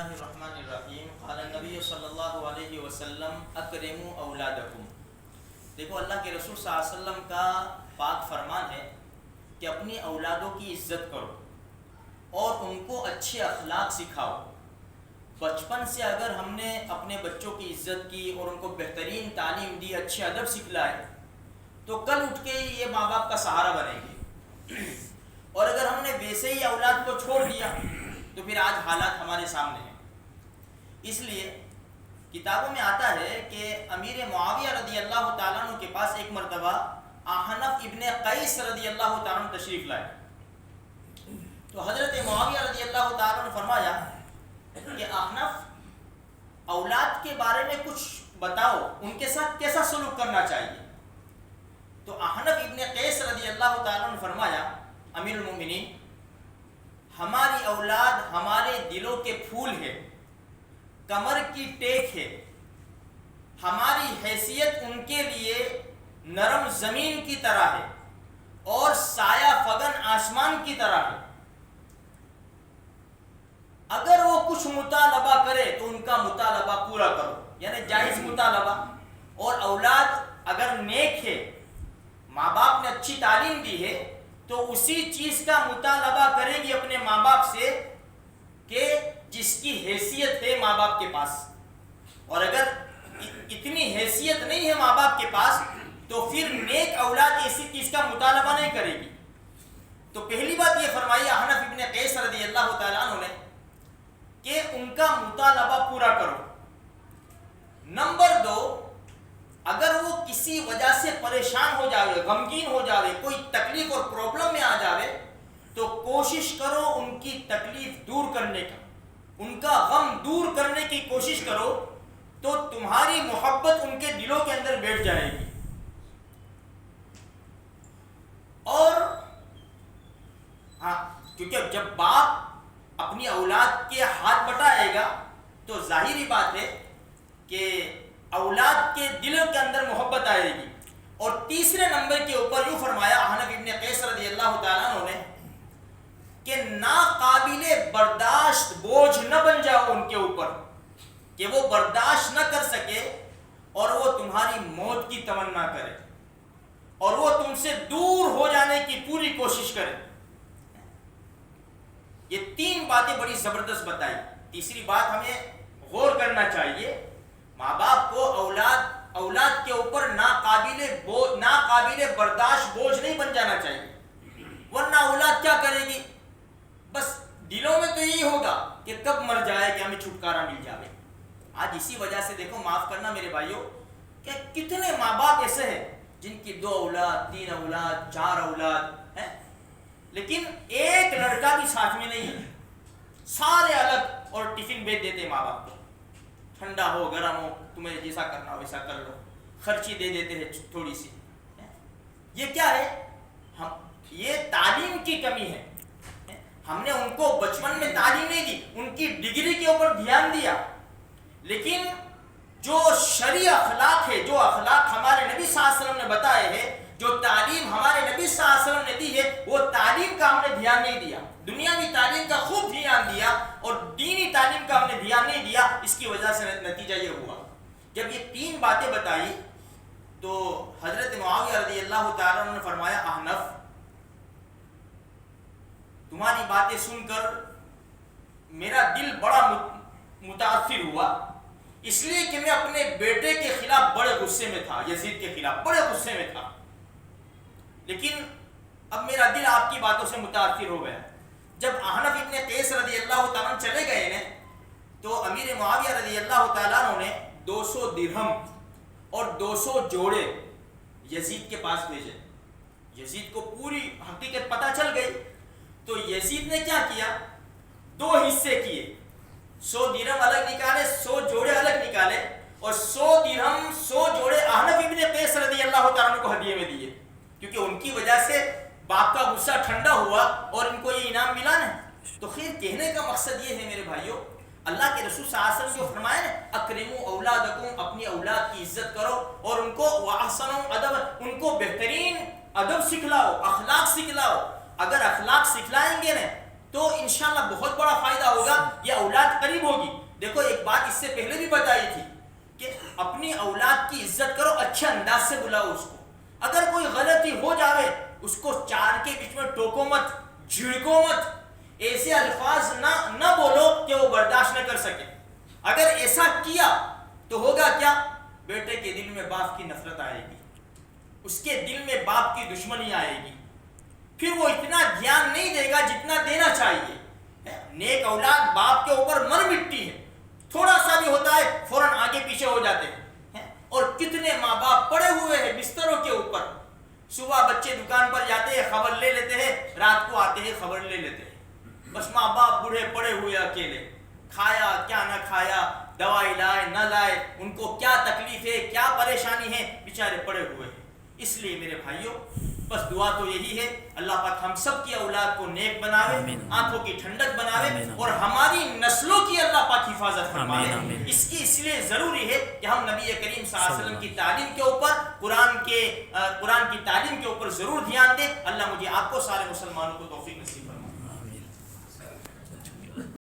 الرحمن الرحیم قال النبی صلی اللہ علیہ وسلم اکرموا اولادکم۔ دیکھو اللہ کے رسول صلی اللہ علیہ وسلم کا پاک فرمان ہے کہ اپنی اولادوں کی عزت کرو اور ان کو اچھے اخلاق سکھاؤ۔ بچپن سے اگر ہم نے اپنے بچوں کی عزت کی اور ان کو بہترین تعلیم دی، اچھے ادب سکھلائے، تو کل اٹھ کے یہ ماں باپ کا سہارا بنیں گے۔ اور اگر ہم نے ویسے ہی اولاد کو چھوڑ دیا تو پھر آج حالات ہمارے سامنے ہیں۔ اس لیے کتابوں میں آتا ہے کہ امیر معاویہ رضی اللہ تعالیٰ عنہ کے پاس ایک مرتبہ احنف ابن قیس رضی اللہ تعالیٰ عنہ تشریف لائے، تو حضرت معاویہ رضی اللہ تعالیٰ عنہ فرمایا کہ احنف اولاد کے بارے میں کچھ بتاؤ، ان کے ساتھ کیسا سلوک کرنا چاہیے۔ تو احنف ابن قیس رضی اللہ تعالیٰ عنہ فرمایا، امیر المومنین، ہماری اولاد ہمارے دلوں کے پھول ہے، کمر کی ٹیک ہے، ہماری حیثیت ان کے لیے نرم زمین کی طرح ہے اور سایہ فگن آسمان کی طرح ہے۔ اگر وہ کچھ مطالبہ کرے تو ان کا مطالبہ پورا کرو، یعنی جائز مطالبہ۔ اور اولاد اگر نیک ہے، ماں باپ نے اچھی تعلیم دی ہے، تو اسی چیز کا مطالبہ کرے گی اپنے ماں باپ سے کہ جس کی حیثیت ہے ماں باپ کے پاس۔ اور اگر اتنی حیثیت نہیں ہے ماں باپ کے پاس تو پھر نیک اولاد ایسی چیز کا مطالبہ نہیں کرے گی۔ تو پہلی بات یہ فرمائی احنف ابن قیس رضی اللہ تعالیٰ عنہ نے کہ ان کا مطالبہ پورا کرو۔ نمبر 2، اگر وہ کسی وجہ سے پریشان ہو جاوے، غمگین ہو جاوے، کوئی تکلیف اور پرابلم میں آ جاوے، تو کوشش کرو ان کی تکلیف دور کرنے کا، ان کا غم دور کرنے کی کوشش کرو، تو تمہاری محبت ان کے دلوں کے اندر بیٹھ جائے گی۔ اور کیونکہ جب باپ اپنی اولاد کے ہاتھ بٹائے گا تو ظاہری بات ہے کہ اولاد کے دلوں کے اندر محبت آئے گی۔ اور تیسرے نمبر کے اوپر یوں فرمایا احنف ابن قیس رضی اللہ تعالیٰ عنہ نے کہ ناقابل برداشت بوجھ نہ بن جاؤ ان کے اوپر، کہ وہ برداشت نہ کر سکے اور وہ تمہاری موت کی تمنا کرے اور وہ تم سے دور ہو جانے کی پوری کوشش کرے۔ یہ 3 باتیں بڑی زبردست بتائی۔ تیسری بات ہمیں غور کرنا چاہیے، ماں باپ کو اولاد کے اوپر ناقابل برداشت بوجھ نہیں بن جانا چاہیے، ورنہ اولاد کیا کرے گی؟ بس دلوں میں تو یہی ہوگا کہ کب مر جائے کہ ہمیں چھٹکارا مل جائے۔ آج اسی وجہ سے دیکھو، معاف کرنا میرے بھائیوں، کہ کتنے ماں باپ ایسے ہیں جن کی 2 اولاد، 3 اولاد، 4 اولاد ہیں، لیکن ایک لڑکا بھی ساتھ میں نہیں ہے، سارے الگ، اور ٹفن بھیج دیتے ماں باپ کو، ٹھنڈا ہو گرم ہو تمہیں جیسا کرنا ہو ویسا کر لو، خرچی دے دیتے ہیں تھوڑی سی۔ یہ کیا ہے؟ یہ تعلیم کی کمی ہے۔ ہم نے ان کو بچپن میں تعلیم نہیں دی، ان کی ڈگری کے اوپر دھیان دیا، لیکن جو شرعی اخلاق ہے، جو اخلاق ہمارے نبی صلی اللہ علیہ وسلم نے بتائے ہیں، جو تعلیم ہمارے نبی صلی اللہ علیہ وسلم نے دی ہے، وہ تعلیم کا ہم نے دھیان نہیں دیا۔ دنیاوی تعلیم کا خوب دھیان دیا اور دینی تعلیم کا ہم نے دھیان نہیں دیا۔ اس کی وجہ سے نتیجہ یہ ہوا، جب یہ 3 باتیں بتائی تو حضرت معاویہ رضی اللہ تعالیٰ عنہ نے فرمایا، احنف، تمہاری باتیں سن کر میرا دل بڑا متاثر ہوا، اس لیے کہ میں اپنے بیٹے کے خلاف بڑے غصے میں تھا، یزید کے خلاف بڑے غصے میں تھا، لیکن اب میرا دل آپ کی باتوں سے متاثر ہو گیا۔ جب احنف ابن قیس رضی اللہ تعالیٰ عنہ چلے گئے نا، تو امیر معاویہ رضی اللہ تعالیٰ عنہ نے 200 درہم اور 200 جوڑے یزید کے پاس بھیجے۔ یزید کو پوری حقیقت پتہ چل گئی، تو یزید نے کیا کیا؟ 2 حصے کیے، 100 درہم الگ نکالے، 100 جوڑے الگ نکالے، اور 100 درہم 100 جوڑے احنف ابن قیس رضی اللہ تعالیٰ عنہ کو ہدیے میں دیے، کیونکہ ان کی وجہ سے باپ کا غصہ ٹھنڈا ہوا اور ان کو یہ انعام ملا نا۔ تو خیر، کہنے کا مقصد یہ ہے میرے بھائیوں، اللہ کے رسول صلی اللہ علیہ وسلم جو فرمایا نا، اکرموا اولادکم، اپنی اولاد کی عزت کرو اور ان کو واحسنوا ادب، ان کو بہترین ادب سکھلاؤ، اخلاق سکھلاؤ۔ اگر اخلاق سکھلائیں گے نا تو انشاءاللہ بہت بڑا فائدہ ہوگا، یہ اولاد قریب ہوگی. دیکھو ایک بات اس سے پہلے بھی بتائی تھی کہ اپنی اولاد کی عزت کرو، اچھے انداز سے بلاؤ اس کو. اگر کوئی غلطی ہو جاوے اس کو چار کے بیچ میں ٹوکو مت، جھڑکو مت، ایسے الفاظ نہ بولو کہ وہ برداشت نہ کر سکے. اگر ایسا کیا تو ہوگا کیا؟ بیٹے کے دل میں باپ کی نفرت آئے گی، اس کے دل میں باپ کی دشمنی آئے گی، پھر وہ اتنا دھیان نہیں دے گا جتنا دینا چاہیے. نیک اولاد باپ کے اوپر مر مٹتی ہے، تھوڑا سا بھی ہوتا ہے فوراً آگے پیچھے ہو جاتے ہیں. اور کتنے ماں باپ پڑے ہوئے ہیں بستروں کے اوپر، صبح بچے دکان پر جاتے ہیں خبر لے لیتے ہیں، رات کو آتے ہیں خبر لے لیتے ہیں. بس ماں باپ بوڑھے پڑے ہوئے اکیلے، کھایا کیا نہ کھایا، دوائی لائے نہ لائے، ان کو کیا تکلیف ہے کیا پریشانی ہے، بیچارے پڑے ہوئے ہیں. اس لیے میرے بھائیوں بس دعا تو یہی ہے، اللہ پاک ہم سب کی اولاد کو نیک بناوے، آنکھوں کی ٹھنڈک بناوے، اور ہماری نسلوں کی اللہ پاک حفاظت فرمائے. اس لیے ضروری ہے کہ ہم نبی کریم صلی اللہ علیہ وسلم کی تعلیم کے اوپر، قرآن کی تعلیم کے اوپر ضرور دھیان دیں. اللہ مجھے آپ کو سارے مسلمانوں کو توفیق نصیب فرمائے.